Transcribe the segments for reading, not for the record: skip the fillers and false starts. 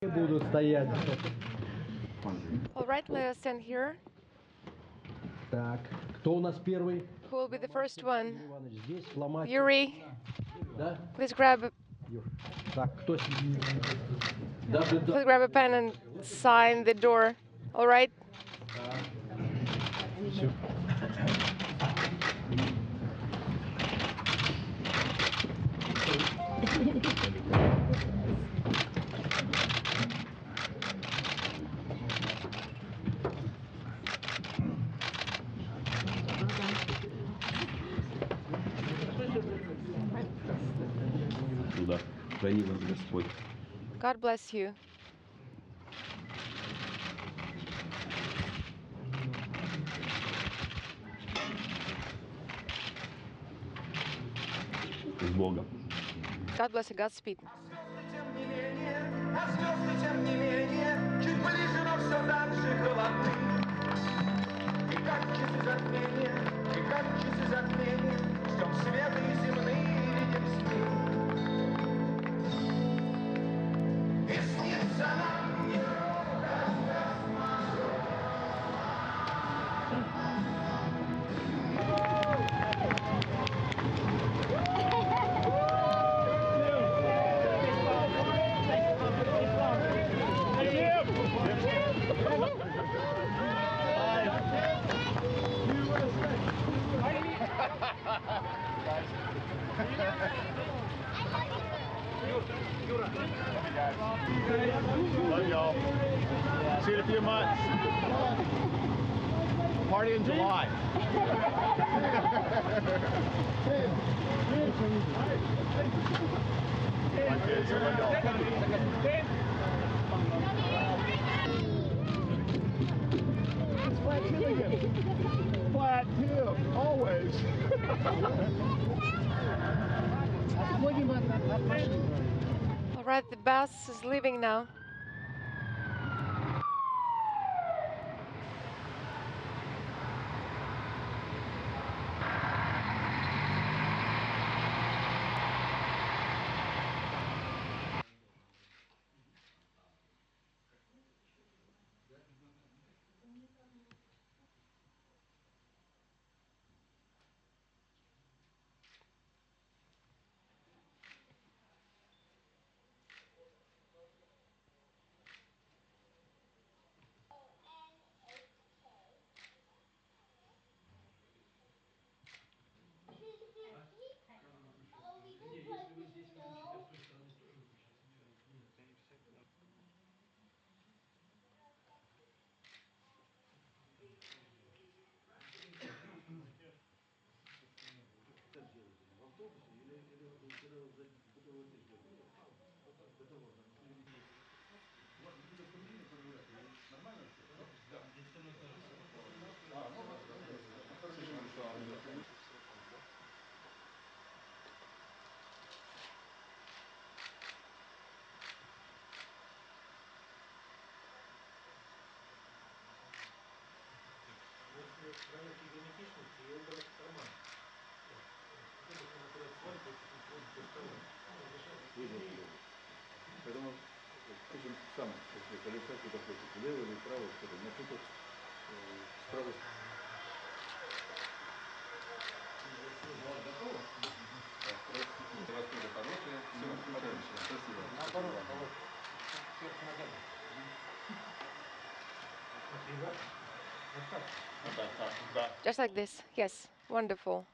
Будут стоять. All right, let us stand here. Так, кто у нас первый? Who will be the first one? Иванович, здесь фломастер. Yuri, Да? please grab a, Юр. Так, кто? please grab a pen and sign the door. All right? Всё. Туда. Храни вас Господь. God bless you. С Богом. God bless you. Godspeed. Тем не менее, чуть ближе, но все так же холодны. И как часы затмения, и как часы затмения, ждем света и земные видим сны. И снится нам Love y'all. See you in a few months. Party in July. My kids, I love y'all. It's flat tip again. Flat tip, always. All right, the bus is leaving now. Поэтому очень сам полицай куда хочет, влево или вправо, что-то. Но тут вот справа. Готово? Расходы хорошие. Все, потом начинаем. Спасибо. Наоборот, вот. Сверху ногами. Just like this. Yes. Wonderful.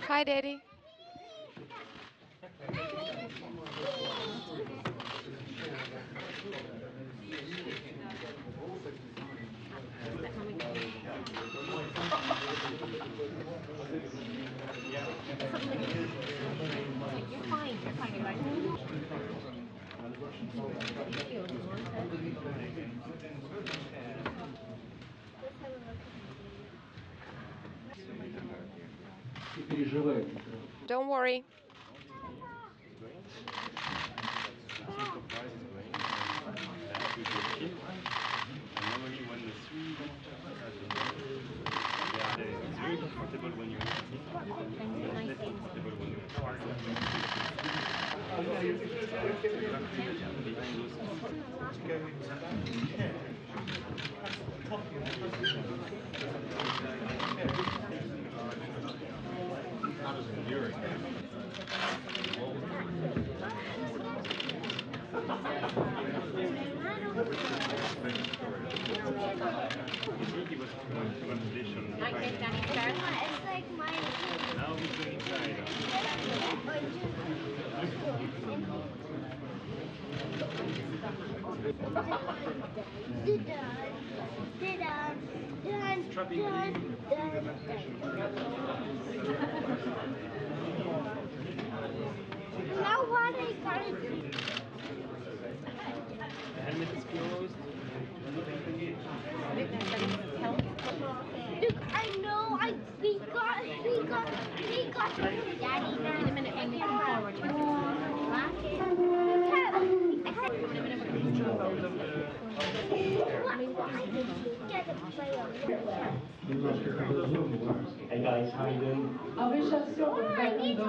Hi, Daddy. Don't worry. Normally when the three it's very comfortable when you're less comfortable when you're behind those. He was one station behind. It's like my Now he's going inside. Now what I can't do. The helmet is closed. Look, I know, we got. Daddy, in a minute, when we come forward. Hey guys, how you doing? I need to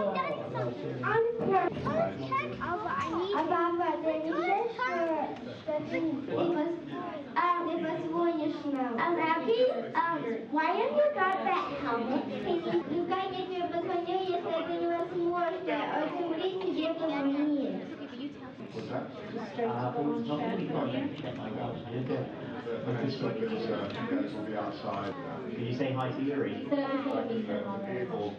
done something. Aber why have you got that helmet? Люка, я тебе позвоню, если это невозможно. Очень тебе позвонит. Not really fun. Check my watch. This you guys will be outside. Can you say hi to Yuri? Vehicle.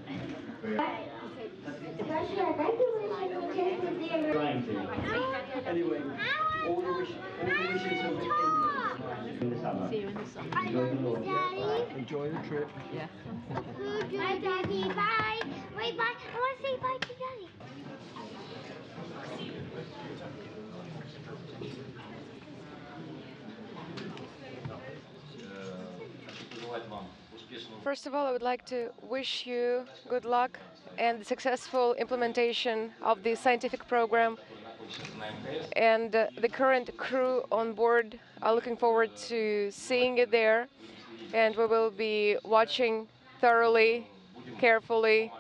Trying to. Anyway, all the wishes of the in the summer. See you in the summer. I Enjoy the love you, Lord. Daddy. Enjoy the trip. Yeah. Bye, Daddy. Bye. Wait, bye. I want to say bye to Daddy. First of all, I would like to wish you good luck and the successful implementation of the scientific program. And the current crew on board are looking forward to seeing you there. And we will be watching thoroughly, carefully,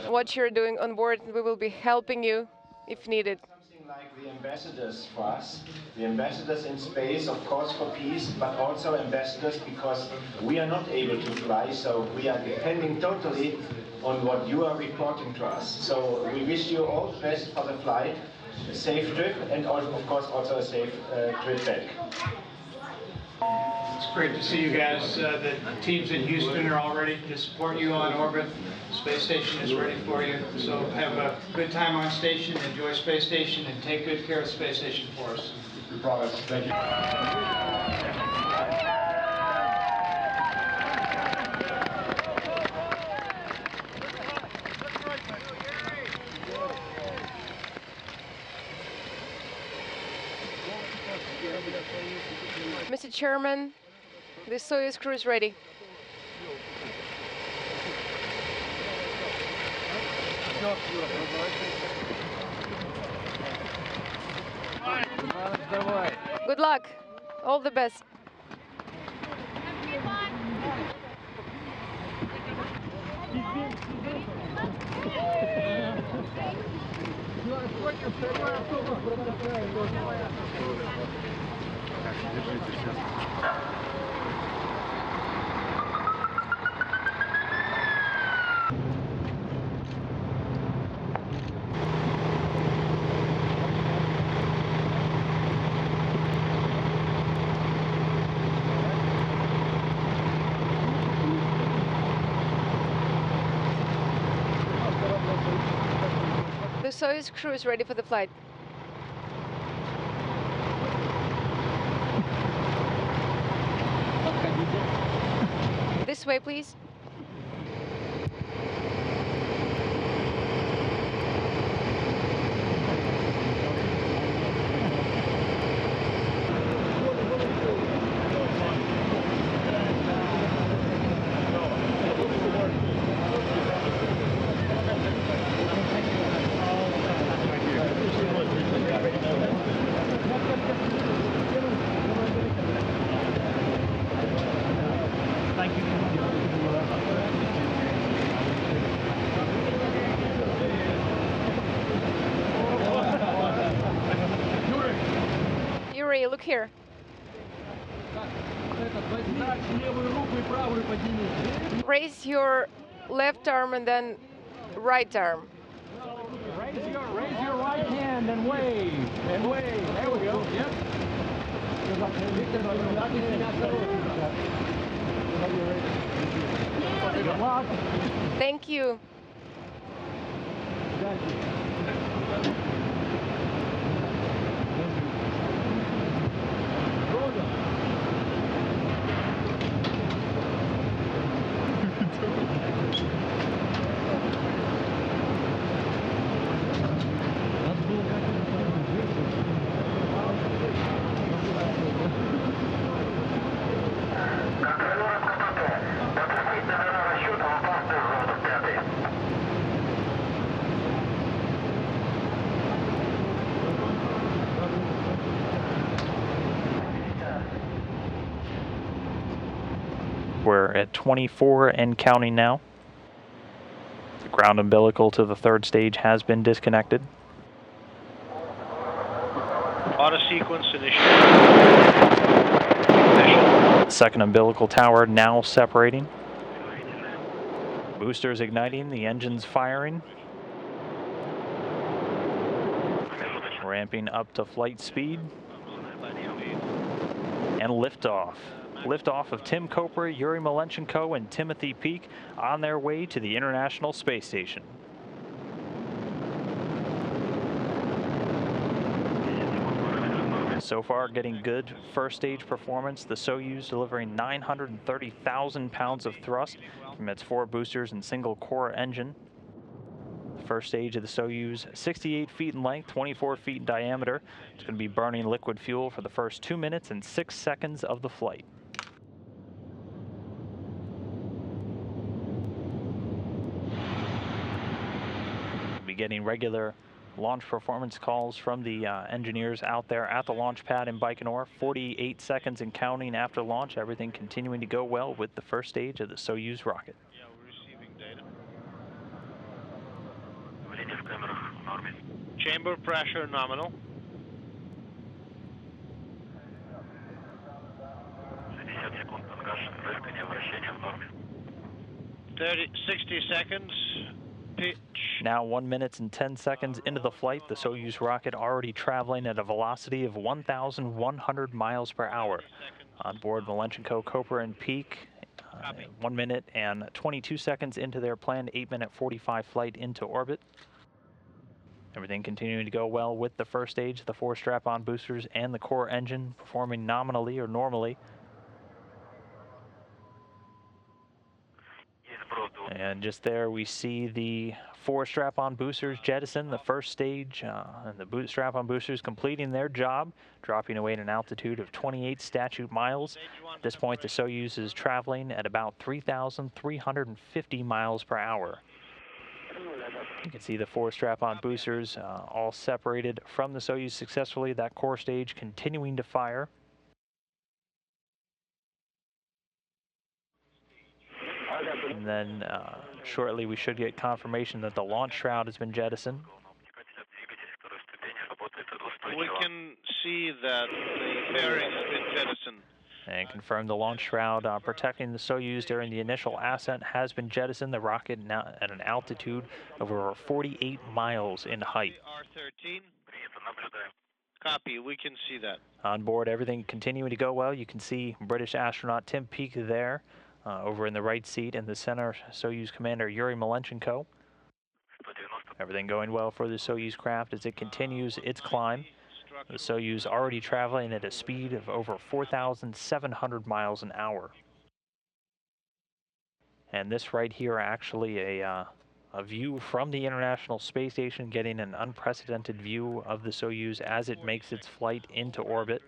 what you're doing on board. We will be helping you if needed. Something like the ambassadors for us, the ambassadors in space, of course, for peace, but also ambassadors because we are not able to fly, so we are depending totally on what you are reporting to us. So we wish you all the best for the flight, a safe trip, and of course also a safe trip back. It's great to see you guys. The teams in Houston are all ready to support you on orbit. The space station is ready for you. So have a good time on station, enjoy space station, and take good care of the space station for us. We promise. Thank you. Mr. Chairman, the Soyuz crew is ready. Good luck. All the best. Soyuz crew is ready for the flight. This way, please. Yuri, look here. Raise your left arm and then right arm. Raise your right hand and wave. And wave. There we go. Yep. Good luck. Thank you. We're at 24 and counting now. The ground umbilical to the third stage has been disconnected. Auto sequence initiated. Second umbilical tower now separating. Boosters igniting, the engines firing. Ramping up to flight speed. And liftoff. Liftoff of Tim Kopra, Yuri Malenchenko, and Timothy Peake on their way to the International Space Station. So far, getting good first stage performance. The Soyuz delivering 930,000 pounds of thrust from its 4 boosters and single core engine. The first stage of the Soyuz, 68 feet in length, 24 feet in diameter. It's going to be burning liquid fuel for the first 2 minutes and 6 seconds of the flight. Be getting regular launch performance calls from the engineers out there at the launch pad in Baikonur. 48 seconds and counting after launch. Everything continuing to go well with the first stage of the Soyuz rocket. Yeah, we're receiving data. Chamber pressure nominal. 60 seconds. Pitch. Now 1 minute and 10 seconds into the flight, the Soyuz rocket already traveling at a velocity of 1,100 miles per hour. On board Malenchenko, Kopra, and Peake, 1 minute and 22 seconds into their planned 8-minute 45 flight into orbit. Everything continuing to go well with the first stage, the 4 strap-on boosters and the core engine performing nominally or normally. And just there we see the 4 strap-on boosters jettison the first stage, and the strap-on boosters completing their job, dropping away at an altitude of 28 statute miles. At this point, the Soyuz is traveling at about 3,350 miles per hour. You can see the 4 strap-on boosters all separated from the Soyuz successfully. That core stage continuing to fire. And then shortly we should get confirmation that the launch shroud has been jettisoned. We can see that the fairing has been jettisoned. And confirm the launch shroud protecting the Soyuz during the initial ascent has been jettisoned. The rocket now at an altitude of over 48 miles in height. R13. Copy, we can see that. On board, everything continuing to go well. You can see British astronaut Tim Peake there. Over in the right seat in the center, Soyuz Commander Yuri Malenchenko. Everything going well for the Soyuz craft as it continues its climb. The Soyuz already traveling at a speed of over 4,700 miles an hour. And this right here actually a view from the International Space Station, getting an unprecedented view of the Soyuz as it makes its flight into orbit.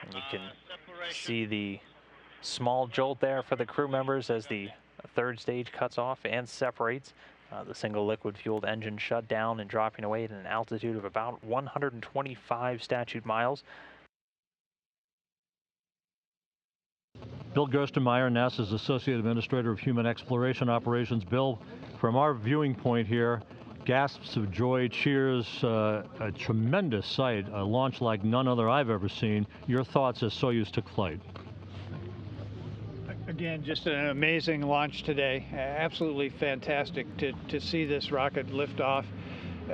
And you can see the small jolt there for the crew members as the third stage cuts off and separates. The single liquid-fueled engine shut down and dropping away at an altitude of about 125 statute miles. Bill Gerstenmaier, NASA's Associate Administrator of Human Exploration Operations. Bill, from our viewing point here, gasps of joy, cheers, a tremendous sight, a launch like none other I've ever seen. Your thoughts as Soyuz took flight? Again, just an amazing launch today. Absolutely fantastic to see this rocket lift off.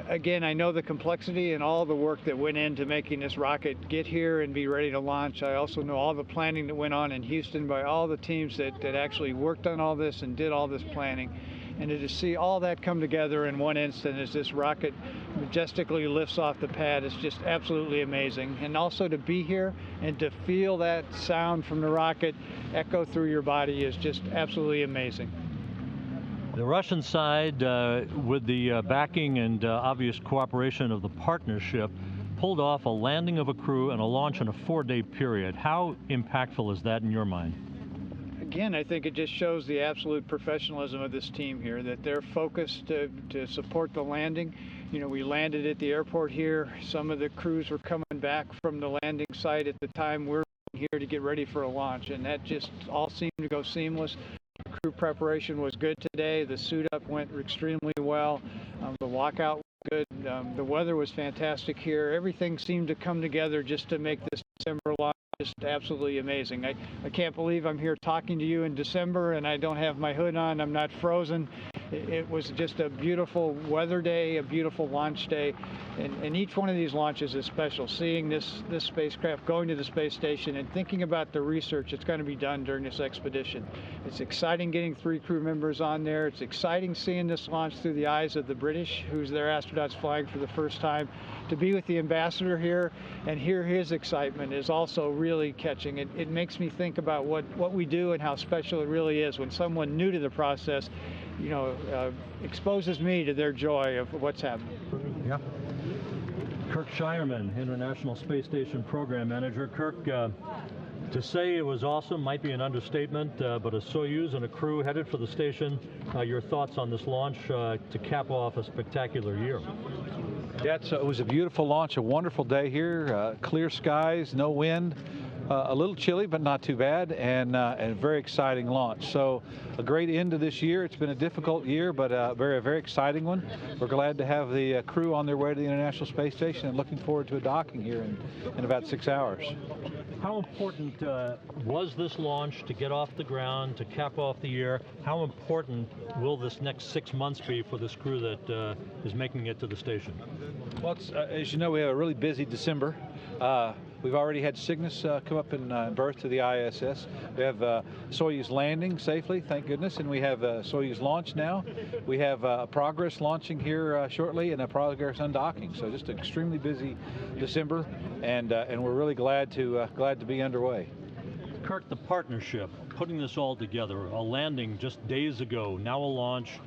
Again, I know the complexity and all the work that went into making this rocket get here and be ready to launch. I also know all the planning that went on in Houston by all the teams that actually worked on all this and did all this planning. And to see all that come together in one instant as this rocket majestically lifts off the pad is just absolutely amazing. And also to be here and to feel that sound from the rocket echo through your body is just absolutely amazing. The Russian side, with the backing and obvious cooperation of the partnership, pulled off a landing of a crew and a launch in a 4-day period. How impactful is that in your mind? Again, I think it just shows the absolute professionalism of this team here, that they're focused to support the landing. You know, we landed at the airport here. Some of the crews were coming back from the landing site at the time we're here to get ready for a launch, and that just all seemed to go seamless. Crew preparation was good today. The suit up went extremely well. The walkout was good. The weather was fantastic here. Everything seemed to come together just to make this December launch just absolutely amazing. I can't believe I'm here talking to you in December and I don't have my hood on. I'm not frozen. It was just a beautiful weather day, a beautiful launch day, and each one of these launches is special. Seeing this spacecraft going to the space station and thinking about the research that's going to be done during this expedition. It's exciting getting 3 crew members on there. It's exciting seeing this launch through the eyes of the British, who's their astronauts flying for the first time. To be with the ambassador here and hear his excitement is also really catching. It makes me think about what we do and how special it really is when someone new to the process, you know, exposes me to their joy of what's happening. Yeah. Kirk Shireman, International Space Station Program Manager. Kirk, to say it was awesome might be an understatement, but a Soyuz and a crew headed for the station. Your thoughts on this launch to cap off a spectacular year? Yeah, it was a beautiful launch, a wonderful day here, clear skies, no wind. A little chilly, but not too bad, and a very exciting launch. So a great end to this year. It's been a difficult year, but a very exciting one. We're glad to have the crew on their way to the International Space Station and looking forward to a docking here in about 6 hours. How important was this launch to get off the ground, to cap off the year? How important will this next 6 months be for this crew that is making it to the station? Well, as you know, we have a really busy December. We've already had Cygnus come up and berth to the ISS. We have Soyuz landing safely, thank goodness, and we have Soyuz launch now. We have Progress launching here shortly and a Progress undocking. So just an extremely busy December, and we're really glad to be underway. Kirk, the partnership, putting this all together, a landing just days ago, now a launch,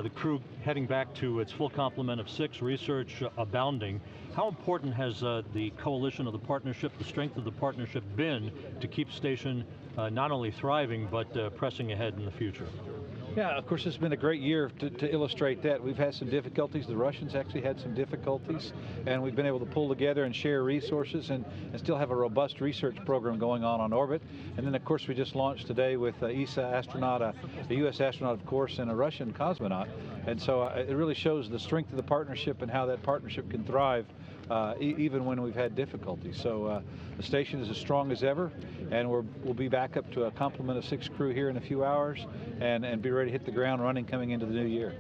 the crew heading back to its full complement of 6, research abounding. How important has the coalition of the partnership, the strength of the partnership been to keep station not only thriving, but pressing ahead in the future? Yeah, of course, it's been a great year to illustrate that. We've had some difficulties. The Russians actually had some difficulties, and we've been able to pull together and share resources and still have a robust research program going on orbit. And then, of course, we just launched today with ESA astronaut, a U.S. astronaut, of course, and a Russian cosmonaut. And so it really shows the strength of the partnership and how that partnership can thrive even when we've had difficulties. So the station is as strong as ever, and we'll be back up to a complement of 6 crew here in a few hours and be ready to hit the ground running coming into the new year.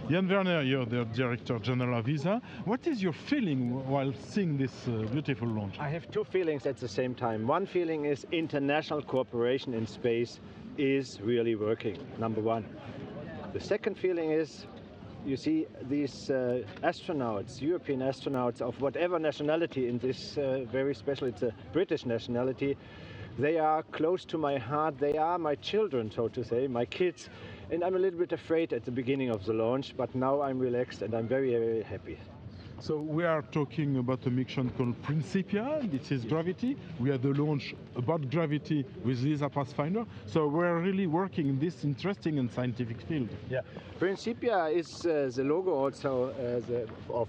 Jan Werner, you're the Director General of ESA. What is your feeling while seeing this beautiful launch? I have two feelings at the same time. One feeling is international cooperation in space is really working, number one. The second feeling is, you see these astronauts, European astronauts of whatever nationality in this very special, it's a British nationality, they are close to my heart, they are my children, so to say, my kids. And I'm a little bit afraid at the beginning of the launch, but now I'm relaxed and I'm very, very happy. So we are talking about a mission called Principia. This is gravity. We had the launch about gravity with ESA Pathfinder. So we're really working in this interesting and scientific field. Yeah, Principia is the logo also of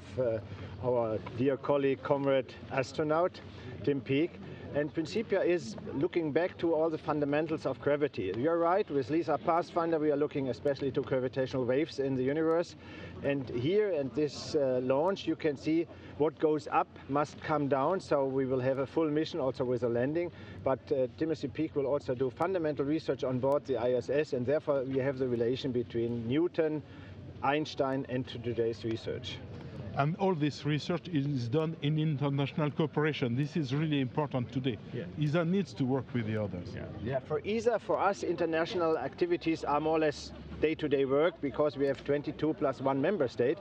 our dear colleague, comrade astronaut, Tim Peake. And Principia is looking back to all the fundamentals of gravity. You're right, with ESA Pathfinder we are looking especially to gravitational waves in the universe. And here at this launch you can see what goes up must come down, so we will have a full mission also with a landing. But Timothy Peake will also do fundamental research on board the ISS, and therefore we have the relation between Newton, Einstein and today's research. And all this research is done in international cooperation. This is really important today. Yeah. ESA needs to work with the others. Yeah, for ESA, for us, international activities are more or less day-to-day work because we have 22 plus 1 member state.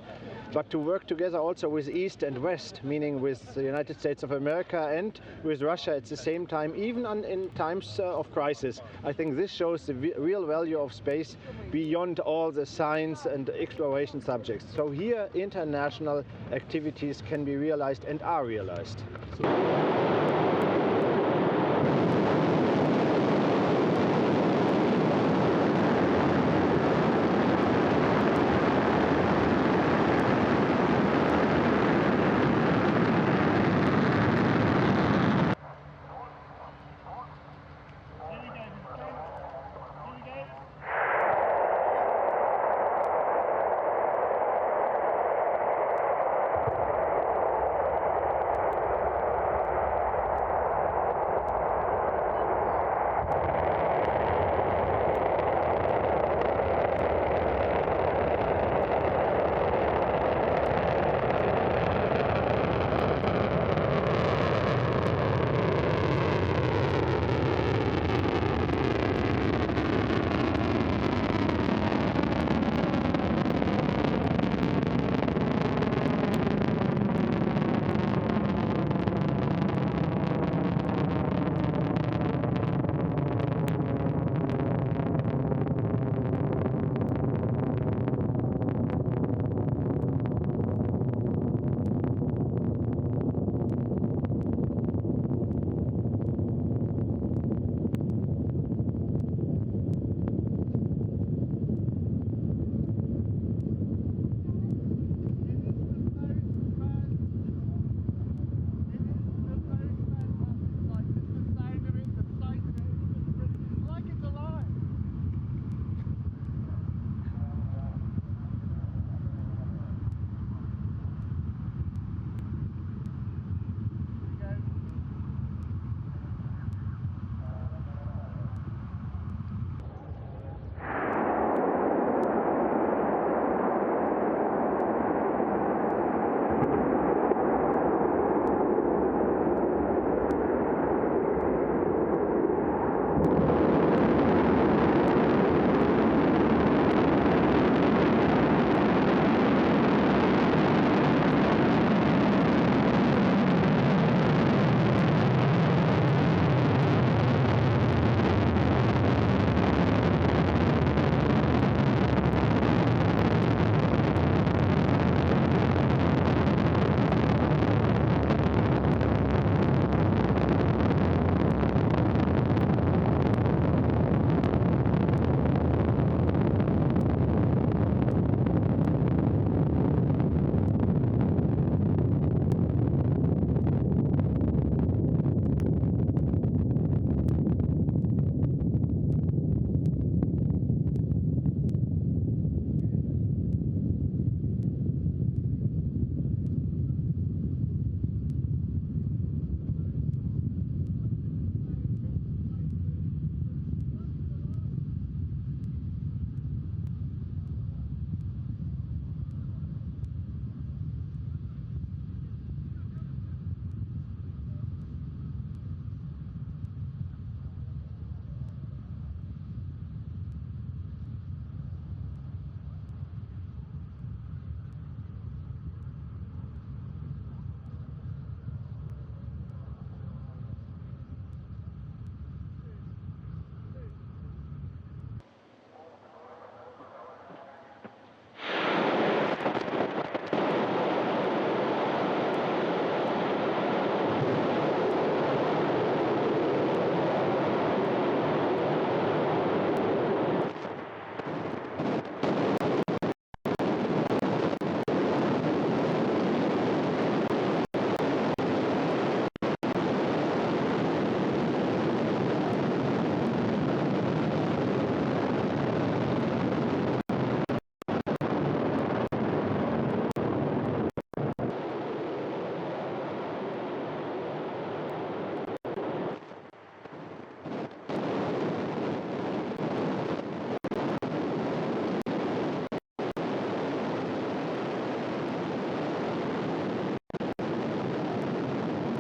But to work together also with East and West, meaning with the United States of America and with Russia at the same time, even in times of crisis. I think this shows the real value of space beyond all the science and exploration subjects. So here international activities can be realized and are realized.